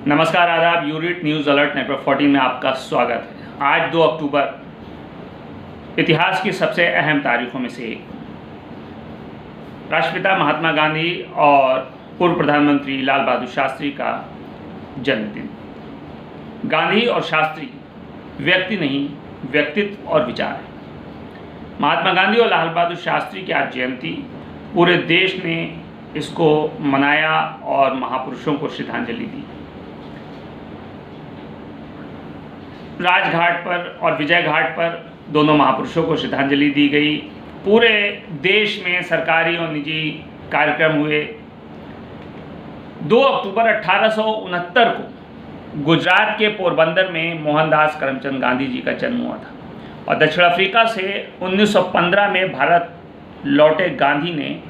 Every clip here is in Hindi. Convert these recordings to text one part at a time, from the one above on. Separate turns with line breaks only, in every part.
नमस्कार, आदाब। यूरिट न्यूज़ अलर्ट नेटवर्क 14 में आपका स्वागत है। आज 2 अक्टूबर इतिहास की सबसे अहम तारीखों में से एक। राष्ट्रपिता महात्मा गांधी और पूर्व प्रधानमंत्री लाल बहादुर शास्त्री का जन्मदिन। गांधी और शास्त्री व्यक्ति नहीं, व्यक्तित्व और विचार है। महात्मा गांधी और लाल बहादुर शास्त्री की आज जयंती, पूरे देश ने इसको मनाया और महापुरुषों को श्रद्धांजलि दी। राजघाट पर और विजय घाट पर दोनों महापुरुषों को श्रद्धांजलि दी गई। पूरे देश में सरकारी और निजी कार्यक्रम हुए। 2 अक्टूबर 1869 को गुजरात के पोरबंदर में मोहनदास करमचंद गांधी जी का जन्म हुआ था और दक्षिण अफ्रीका से 1915 में भारत लौटे गांधी ने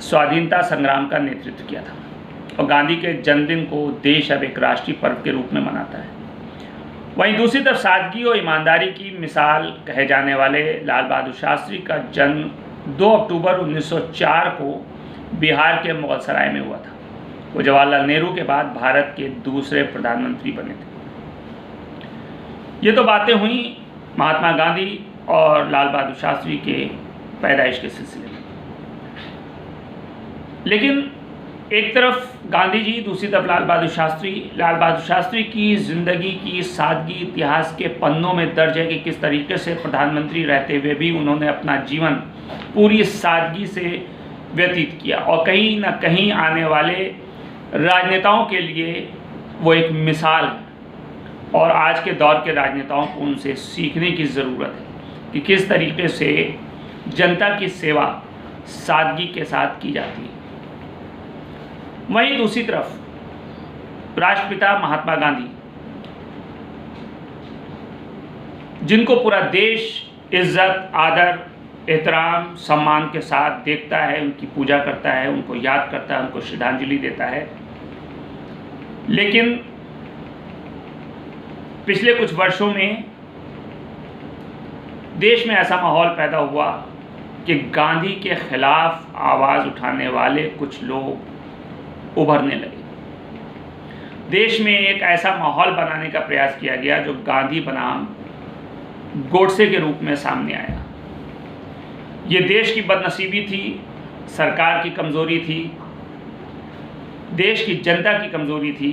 स्वाधीनता संग्राम का नेतृत्व किया था और गांधी के जन्मदिन को देश अब एक राष्ट्रीय पर्व के रूप में मनाता है। वहीं दूसरी तरफ सादगी और ईमानदारी की मिसाल कहे जाने वाले लाल बहादुर शास्त्री का जन्म 2 अक्टूबर 1904 को बिहार के मुगलसराय में हुआ था। वो जवाहरलाल नेहरू के बाद भारत के दूसरे प्रधानमंत्री बने थे। ये तो बातें हुई महात्मा गांधी और लाल बहादुर शास्त्री के पैदाइश के सिलसिले में। लेकिन एक तरफ गांधी जी, दूसरी तरफ लाल बहादुर शास्त्री की ज़िंदगी की सादगी इतिहास के पन्नों में दर्ज है कि किस तरीके से प्रधानमंत्री रहते हुए भी उन्होंने अपना जीवन पूरी सादगी से व्यतीत किया और कहीं ना कहीं आने वाले राजनेताओं के लिए वो एक मिसाल है और आज के दौर के राजनेताओं को उनसे सीखने की ज़रूरत है कि किस तरीके से जनता की सेवा सादगी के साथ की जाती है। वहीं दूसरी तरफ राष्ट्रपिता महात्मा गांधी, जिनको पूरा देश इज्जत, आदर, एहतराम, सम्मान के साथ देखता है, उनकी पूजा करता है, उनको याद करता है, उनको श्रद्धांजलि देता है। लेकिन पिछले कुछ वर्षों में देश में ऐसा माहौल पैदा हुआ कि गांधी के खिलाफ आवाज़ उठाने वाले कुछ लोग उभरने लगे। देश में एक ऐसा माहौल बनाने का प्रयास किया गया जो गांधी बनाम गोडसे के रूप में सामने आया। ये देश की बदनसीबी थी, सरकार की कमज़ोरी थी, देश की जनता की कमज़ोरी थी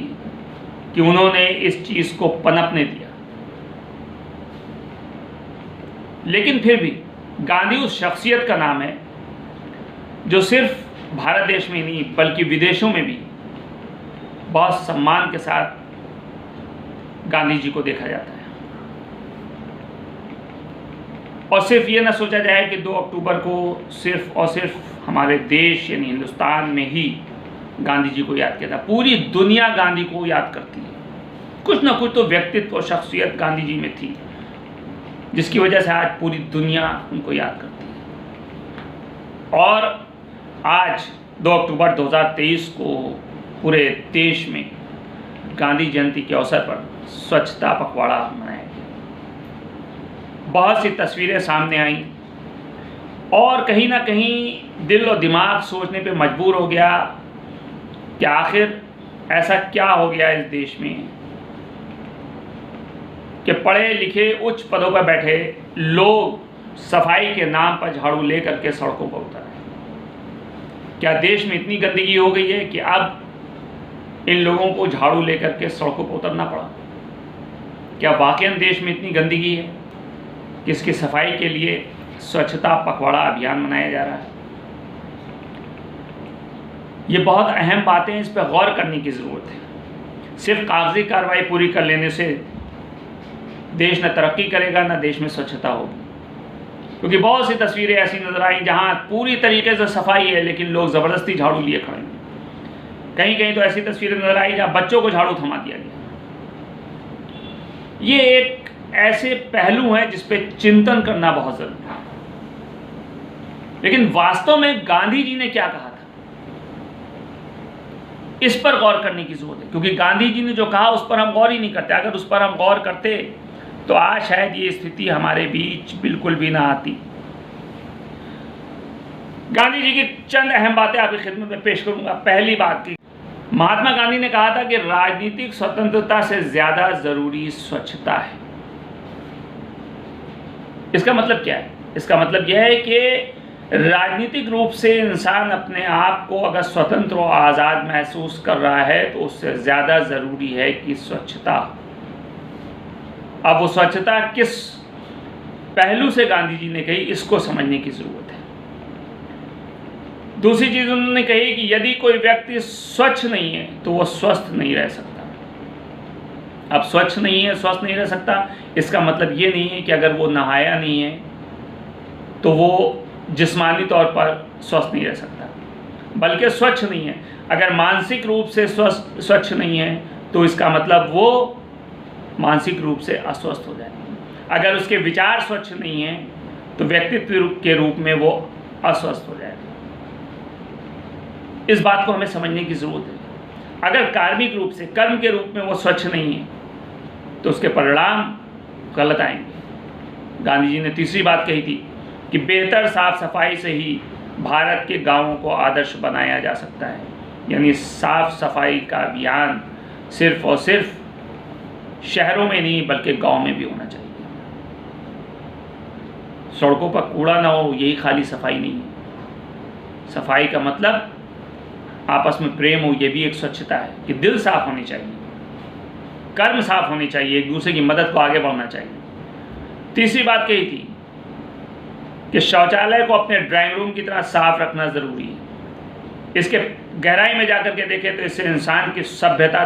कि उन्होंने इस चीज़ को पनपने दिया। लेकिन फिर भी गांधी उस शख्सियत का नाम है जो सिर्फ भारत देश में नहीं बल्कि विदेशों में भी बहुत सम्मान के साथ गांधी जी को देखा जाता है। और सिर्फ ये ना सोचा जाए कि 2 अक्टूबर को सिर्फ और सिर्फ हमारे देश यानी हिंदुस्तान में ही गांधी जी को याद किया था। पूरी दुनिया गांधी को याद करती है। कुछ ना कुछ तो व्यक्तित्व और शख्सियत गांधी जी में थी जिसकी वजह से आज पूरी दुनिया उनको याद करती है। और आज 2 अक्टूबर 2023 को पूरे देश में गांधी जयंती के अवसर पर स्वच्छता पखवाड़ा मनाया गया। बहुत सी तस्वीरें सामने आईं और कहीं ना कहीं दिल और दिमाग सोचने पे मजबूर हो गया कि आखिर ऐसा क्या हो गया इस देश में कि पढ़े लिखे उच्च पदों पर बैठे लोग सफाई के नाम पर झाड़ू लेकर के सड़कों पर उतर। क्या देश में इतनी गंदगी हो गई है कि अब इन लोगों को झाड़ू लेकर के सड़कों पर उतरना पड़ा? क्या वाकई देश में इतनी गंदगी है कि इसकी सफाई के लिए स्वच्छता पखवाड़ा अभियान मनाया जा रहा है? ये बहुत अहम बातें, इस पर गौर करने की ज़रूरत है। सिर्फ कागजी कार्रवाई पूरी कर लेने से देश न तरक्की करेगा न देश में स्वच्छता होगी। क्योंकि बहुत सी तस्वीरें ऐसी नजर आई जहां पूरी तरीके से सफाई है लेकिन लोग ज़बरदस्ती झाड़ू लिए खड़े हैं। कहीं कहीं तो ऐसी तस्वीरें नजर आई जहां बच्चों को झाड़ू थमा दिया गया। ये एक ऐसे पहलू हैं जिस पे चिंतन करना बहुत जरूरी है। लेकिन वास्तव में गांधी जी ने क्या कहा था, इस पर गौर करने की जरूरत है। क्योंकि गांधी जी ने जो कहा उस पर हम गौर ही नहीं करते। अगर उस पर हम गौर करते तो आज शायद ये स्थिति हमारे बीच बिल्कुल भी ना आती। गांधी जी की चंद अहम बातें आपकी खिदमत में पेश करूंगा। पहली बात की, महात्मा गांधी ने कहा था कि राजनीतिक स्वतंत्रता से ज़्यादा ज़रूरी स्वच्छता है। इसका मतलब क्या है? इसका मतलब यह है कि राजनीतिक रूप से इंसान अपने आप को अगर स्वतंत्र और आज़ाद महसूस कर रहा है तो उससे ज़्यादा ज़रूरी है कि स्वच्छता। अब वो स्वच्छता किस पहलू से गांधी जी ने कही, इसको समझने की ज़रूरत है। दूसरी चीज़ उन्होंने कही कि यदि कोई व्यक्ति स्वच्छ नहीं है तो वो स्वस्थ नहीं रह सकता। अब स्वच्छ नहीं है, स्वस्थ नहीं रह सकता, इसका मतलब ये नहीं है कि अगर वो नहाया नहीं है तो वो जिस्मानी तौर पर स्वस्थ नहीं रह सकता, बल्कि स्वच्छ नहीं है। अगर मानसिक रूप से स्वच्छ नहीं है तो इसका मतलब वो मानसिक रूप से अस्वस्थ हो जाएगा। अगर उसके विचार स्वच्छ नहीं है तो व्यक्तित्व के रूप में वो अस्वस्थ हो जाएगा। इस बात को हमें समझने की ज़रूरत है। अगर कार्मिक रूप से, कर्म के रूप में वो स्वच्छ नहीं है तो उसके परिणाम गलत आएंगे। गांधी जी ने तीसरी बात कही थी कि बेहतर साफ सफाई से ही भारत के गांवों को आदर्श बनाया जा सकता है। यानी साफ सफाई का अभियान सिर्फ और सिर्फ शहरों में नहीं बल्कि गांव में भी होना चाहिए। सड़कों पर कूड़ा ना हो, यही खाली सफाई नहीं है। सफाई का मतलब आपस में प्रेम हो, ये भी एक स्वच्छता है कि दिल साफ होने चाहिए, कर्म साफ होने चाहिए, एक दूसरे की मदद को आगे बढ़ना चाहिए। तीसरी बात कही थी कि शौचालय को अपने ड्राइंग रूम की तरह साफ रखना ज़रूरी है। इसके गहराई में जाकर के देखें तो इससे इंसान की सभ्यता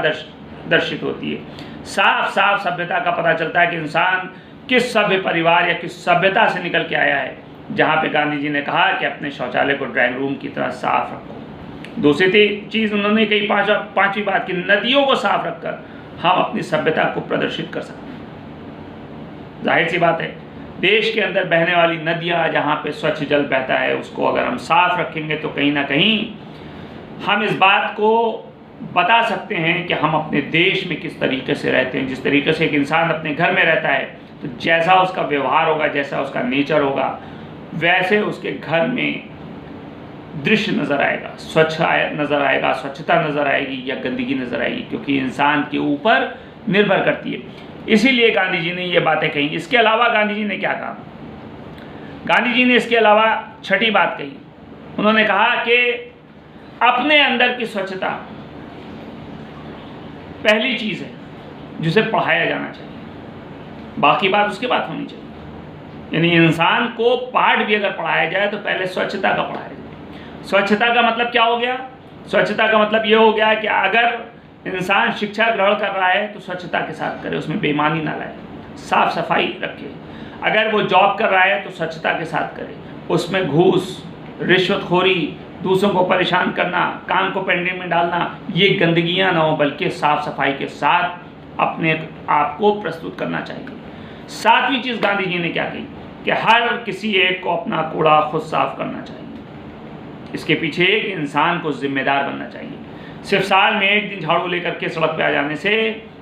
दर्शित होती है। साफ सभ्यता का पता चलता है कि इंसान किस सभ्य परिवार या किस सभ्यता से निकल के आया है, जहाँ पे गांधी जी ने कहा कि अपने शौचालय को ड्राइंग रूम की तरह साफ रखो। दूसरी चीज़ उन्होंने कही, पांचवी बात कि नदियों को साफ रखकर हम अपनी सभ्यता को प्रदर्शित कर सकते हैं। जाहिर सी बात है, देश के अंदर बहने वाली नदियाँ जहाँ पे स्वच्छ जल बहता है उसको अगर हम साफ रखेंगे तो कहीं ना कहीं हम इस बात को बता सकते हैं कि हम अपने देश में किस तरीके से रहते हैं। जिस तरीके से एक इंसान अपने घर में रहता है तो जैसा उसका व्यवहार होगा, जैसा उसका नेचर होगा, वैसे उसके घर में दृश्य नज़र आएगा, स्वच्छ नज़र आएगा, स्वच्छता नज़र आएगी या गंदगी नज़र आएगी, क्योंकि इंसान के ऊपर निर्भर करती है। इसीलिए गांधी जी ने ये बातें कही। इसके अलावा गांधी जी ने क्या कहा? गांधी जी ने इसके अलावा छठी बात कही। उन्होंने कहा कि अपने अंदर की स्वच्छता पहली चीज़ है जिसे पढ़ाया जाना चाहिए, बाकी बात उसके बाद होनी चाहिए। यानी इंसान को पाठ भी अगर पढ़ाया जाए तो पहले स्वच्छता का पढ़ाया जाए। स्वच्छता का मतलब क्या हो गया? स्वच्छता का मतलब ये हो गया कि अगर इंसान शिक्षा ग्रहण कर रहा है तो स्वच्छता के साथ करे, उसमें बेईमानी ना लाए, साफ सफाई रखे। अगर वो जॉब कर रहा है तो स्वच्छता के साथ करे, उसमें घूस, रिश्वतखोरी, दूसरों को परेशान करना, काम को पेंडिंग में डालना, ये गंदगियाँ ना हो, बल्कि साफ सफाई के साथ अपने आप को प्रस्तुत करना चाहिए। सातवीं चीज़ गांधी जी ने क्या कही कि हर किसी एक को अपना कूड़ा खुद साफ करना चाहिए। इसके पीछे एक इंसान को जिम्मेदार बनना चाहिए। सिर्फ साल में एक दिन झाड़ू लेकर के सड़क पे आ जाने से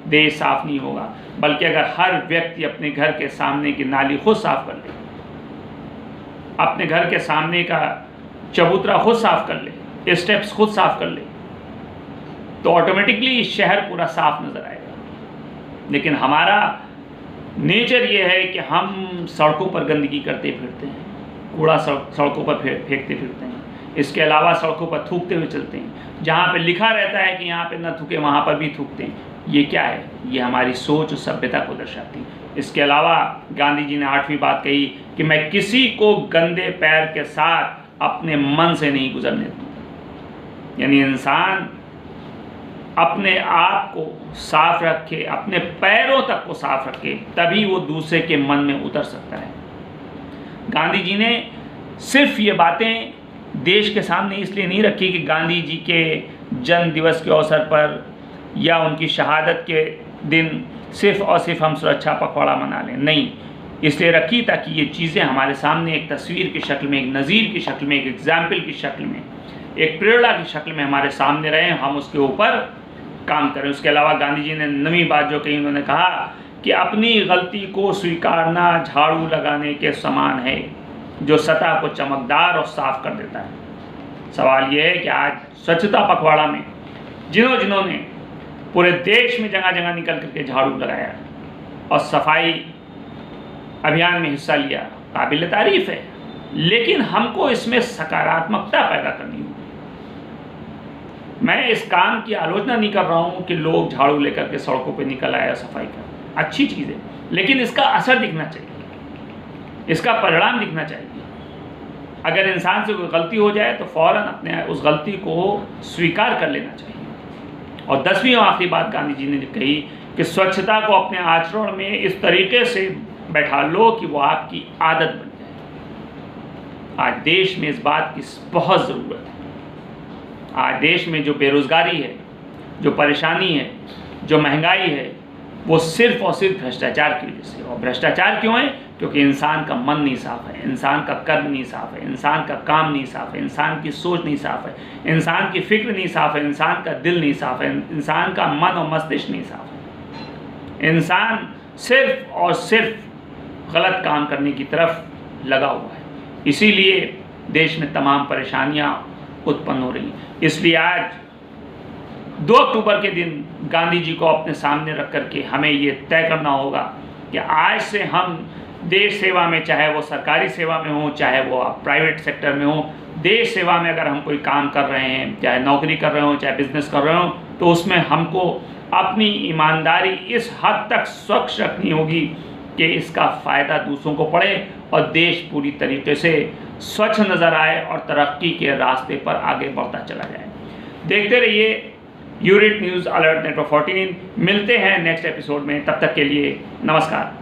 देश साफ नहीं होगा, बल्कि अगर हर व्यक्ति अपने घर के सामने की नाली खुद साफ कर ले, अपने घर के सामने का चबूतरा खुद साफ कर ले, स्टेप्स खुद साफ कर ले, तो ऑटोमेटिकली शहर पूरा साफ नज़र आएगा। लेकिन हमारा नेचर ये है कि हम सड़कों पर गंदगी करते फिरते हैं, कूड़ा सड़कों पर फेंकते फिरते हैं, इसके अलावा सड़कों पर थूकते हुए चलते हैं। जहाँ पे लिखा रहता है कि यहाँ पे न थूके वहाँ पर भी थूकते हैं। ये क्या है? ये हमारी सोच और सभ्यता को दर्शाती है। इसके अलावा गांधी जी ने आठवीं बात कही कि मैं किसी को गंदे पैर के साथ अपने मन से नहीं गुजरने दूँ। यानी इंसान अपने आप को साफ रखे, अपने पैरों तक को साफ रखे, तभी वो दूसरे के मन में उतर सकता है। गांधी जी ने सिर्फ ये बातें देश के सामने इसलिए नहीं रखी कि गांधी जी के जन्म दिवस के अवसर पर या उनकी शहादत के दिन सिर्फ और सिर्फ हम सुरक्षा पखवाड़ा मना लें, नहीं, इसलिए रखी ताकि ये चीज़ें हमारे सामने एक तस्वीर की शक्ल में, एक नज़ीर की शक्ल में, एक एग्जाम्पल की शक्ल में, एक प्रेरणा की शक्ल में हमारे सामने रहें, हम उसके ऊपर काम करें। उसके अलावा गांधी जी ने नवीं बात जो कही, उन्होंने कहा कि अपनी गलती को स्वीकारना झाड़ू लगाने के समान है जो सतह को चमकदार और साफ कर देता है। सवाल यह है कि आज स्वच्छता पखवाड़ा में जिन्होंने पूरे देश में जगह जगह निकल करके झाड़ू लगाया और सफाई अभियान में हिस्सा लिया, काबिल तारीफ है। लेकिन हमको इसमें सकारात्मकता पैदा करनी होगी। मैं इस काम की आलोचना नहीं कर रहा हूँ कि लोग झाड़ू लेकर के सड़कों पे निकल आए, सफाई कर, अच्छी चीज़ है, लेकिन इसका असर दिखना चाहिए, इसका परिणाम दिखना चाहिए। अगर इंसान से कोई गलती हो जाए तो फ़ौरन अपने उस गलती को स्वीकार कर लेना चाहिए। और 10वीं और आखिरी बात गांधी जी ने कही कि स्वच्छता को अपने आचरण में इस तरीके से बैठा लो कि वो आपकी आदत बन जाए। आज देश में इस बात की बहुत ज़रूरत है। आज देश में जो बेरोज़गारी है, जो परेशानी है, जो महंगाई है, वो सिर्फ और सिर्फ भ्रष्टाचार की वजह से। और भ्रष्टाचार क्यों है? क्योंकि इंसान का मन नहीं साफ है, इंसान का कर्म नहीं साफ है, इंसान का काम नहीं साफ है, इंसान की सोच नहीं साफ है, इंसान की फिक्र नहीं साफ है, इंसान का दिल नहीं साफ है, इंसान का मन और मस्तिष्क नहीं साफ है। इंसान सिर्फ और सिर्फ गलत काम करने की तरफ लगा हुआ है। इसीलिए देश में तमाम परेशानियां उत्पन्न हो रही। इसलिए आज 2 अक्टूबर के दिन गांधी जी को अपने सामने रख करके हमें ये तय करना होगा कि आज से हम देश सेवा में, चाहे वो सरकारी सेवा में हो, चाहे वो प्राइवेट सेक्टर में हो, देश सेवा में अगर हम कोई काम कर रहे हैं, चाहे नौकरी कर रहे हो, चाहे बिजनेस कर रहे हो, तो उसमें हमको अपनी ईमानदारी इस हद तक स्वच्छ रखनी होगी कि इसका फ़ायदा दूसरों को पड़े और देश पूरी तरीके से स्वच्छ नज़र आए और तरक्की के रास्ते पर आगे बढ़ता चला जाए। देखते रहिए यूनिट न्यूज़ अलर्ट नेटवर्क 14। मिलते हैं नेक्स्ट एपिसोड में, तब तक के लिए नमस्कार।